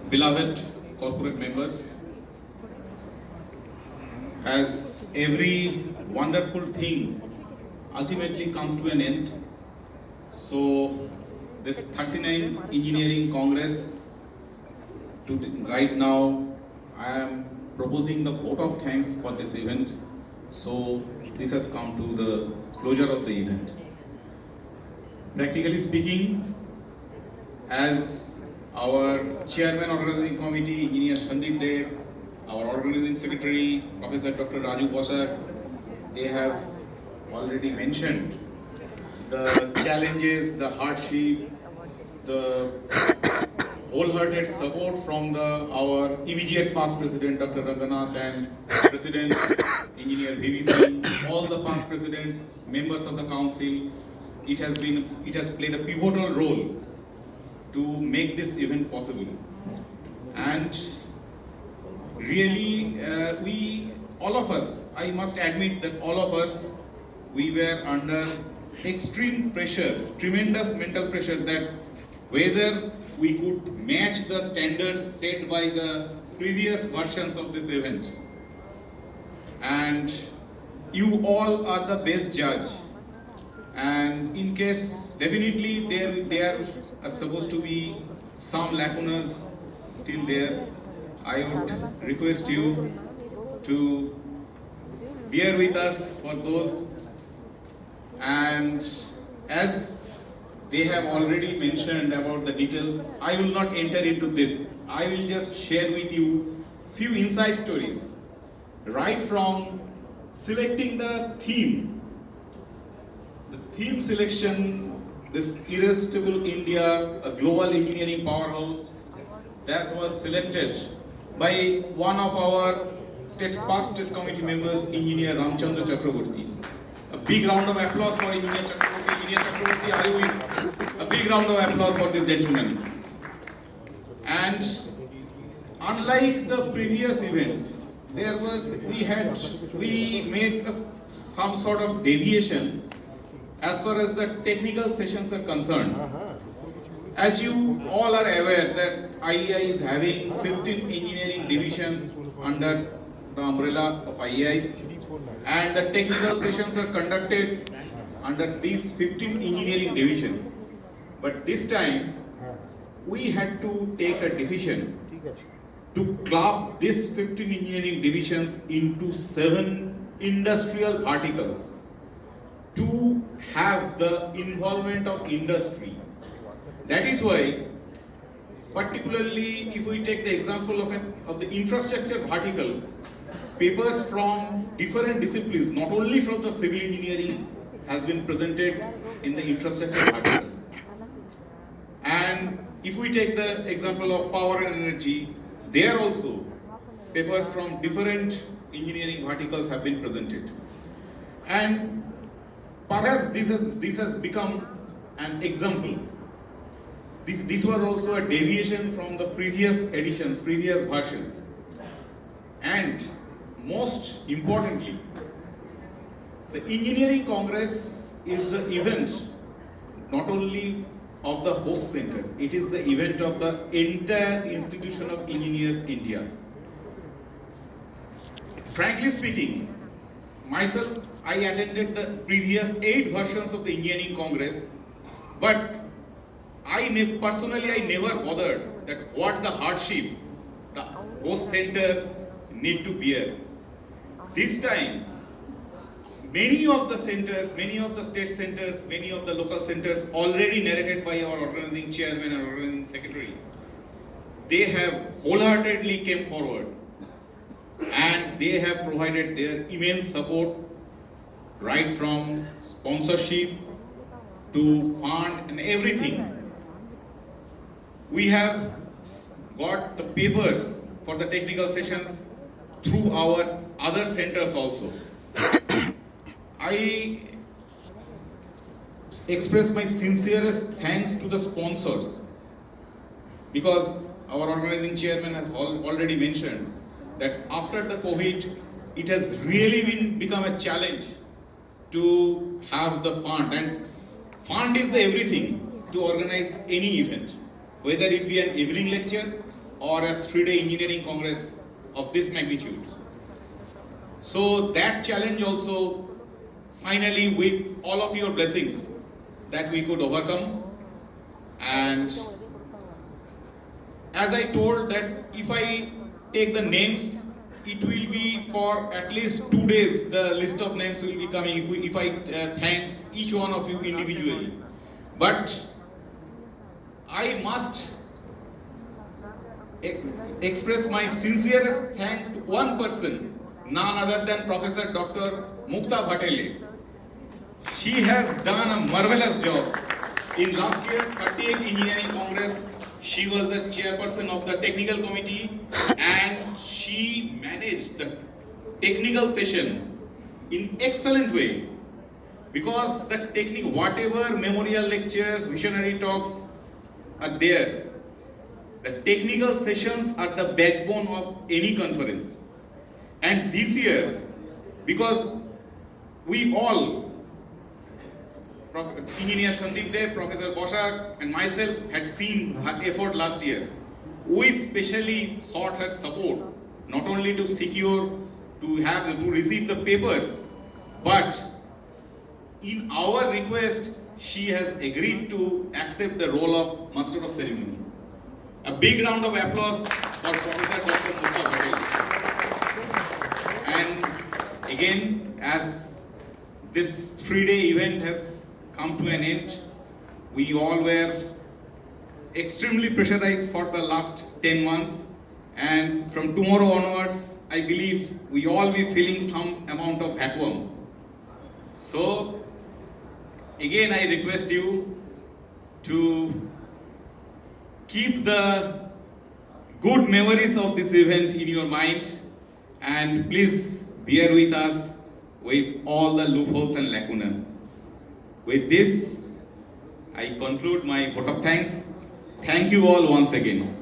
beloved corporate members, as every wonderful thing ultimately comes to an end, so this 39th Engineering Congress, right now I am proposing the vote of thanks for this event. So this has come to the closure of the event. Practically speaking, as our chairman organizing committee, Engineer Sandeep Dev, our organizing secretary, Professor Dr. Raju Bosak, they have already mentioned the challenges, the hardship, the wholehearted support from our immediate past president, Dr. Ranganath, and President Engineer VV Singh, all the past presidents, members of the council. It has played a pivotal role to make this event possible. And really, all of us, I must admit that all of us, we were under extreme pressure, tremendous mental pressure, that whether we could match the standards set by the previous versions of this event. And you all are the best judge. And in case, definitely there are supposed to be some lacunas still there. I would request you to bear with us for those. And as they have already mentioned about the details, I will not enter into this. I will just share with you few inside stories. Right from selecting the theme selection, this Irresistible India, a global engineering powerhouse, that was selected by one of our past state committee members, Engineer Ramchandra Chakraborty. A big round of applause for Engineer Chakraborty. Engineer Chakraborty, are you with? A big round of applause for this gentleman. And unlike the previous events, we made some sort of deviation as far as the technical sessions are concerned. As you all are aware that IEI is having 15 engineering divisions under the umbrella of IEI, and the technical sessions are conducted under these 15 engineering divisions. But this time, we had to take a decision to club these 15 engineering divisions into 7 industrial verticals to have the involvement of industry. That is why, particularly if we take the example of the infrastructure vertical, papers from different disciplines, not only from the civil engineering, has been presented in the infrastructure vertical. And if we take the example of power and energy, there also papers from different engineering verticals have been presented. And perhaps this has become an example. This was also a deviation from the previous editions, previous versions. And most importantly, the Engineering Congress is the event not only of the host center, it is the event of the entire Institution of Engineers India. Frankly speaking, myself, I attended the previous 8 versions of the Engineering Congress, but personally I never bothered that what the hardship the host center need to bear. This time, many of the centers, many of the state centers, many of the local centers, already narrated by our organizing chairman and organizing secretary, they have wholeheartedly came forward and they have provided their immense support, right from sponsorship to fund and everything. We have got the papers for the technical sessions through our other centers also. I express my sincerest thanks to the sponsors, because our organizing chairman has already mentioned that after the COVID, it has really become a challenge to have the fund, and fund is the everything to organize any event, whether it be an evening lecture, or a 3-day engineering congress of this magnitude. So that challenge also, finally with all of your blessings, that we could overcome. And as I told that if I take the names, it will be for at least 2 days, the list of names will be coming if I thank each one of you individually. But I must express my sincerest thanks to one person, none other than Professor Dr. Mukta Bhatele. She has done a marvelous job. In last year, 38th Engineering Congress, she was the chairperson of the technical committee and she managed the technical session in excellent way. Because the whatever memorial lectures, visionary talks are there, the technical sessions are the backbone of any conference. And this year, because we all, Engineer Sandeep Dev, Professor Boshak and myself had seen her effort last year. We specially sought her support, not only to secure, to receive the papers, but in our request, she has agreed to accept the role of Master of Ceremony. A big round of applause for Professor Dr. Mukta Bhatele. And again, as this 3-day event has come to an end, we all were extremely pressurized for the last 10 months. And from tomorrow onwards, I believe we all be feeling some amount of vacuum. So, again, I request you to keep the good memories of this event in your mind and please bear with us with all the loopholes and lacuna. With this, I conclude my vote of thanks. Thank you all once again.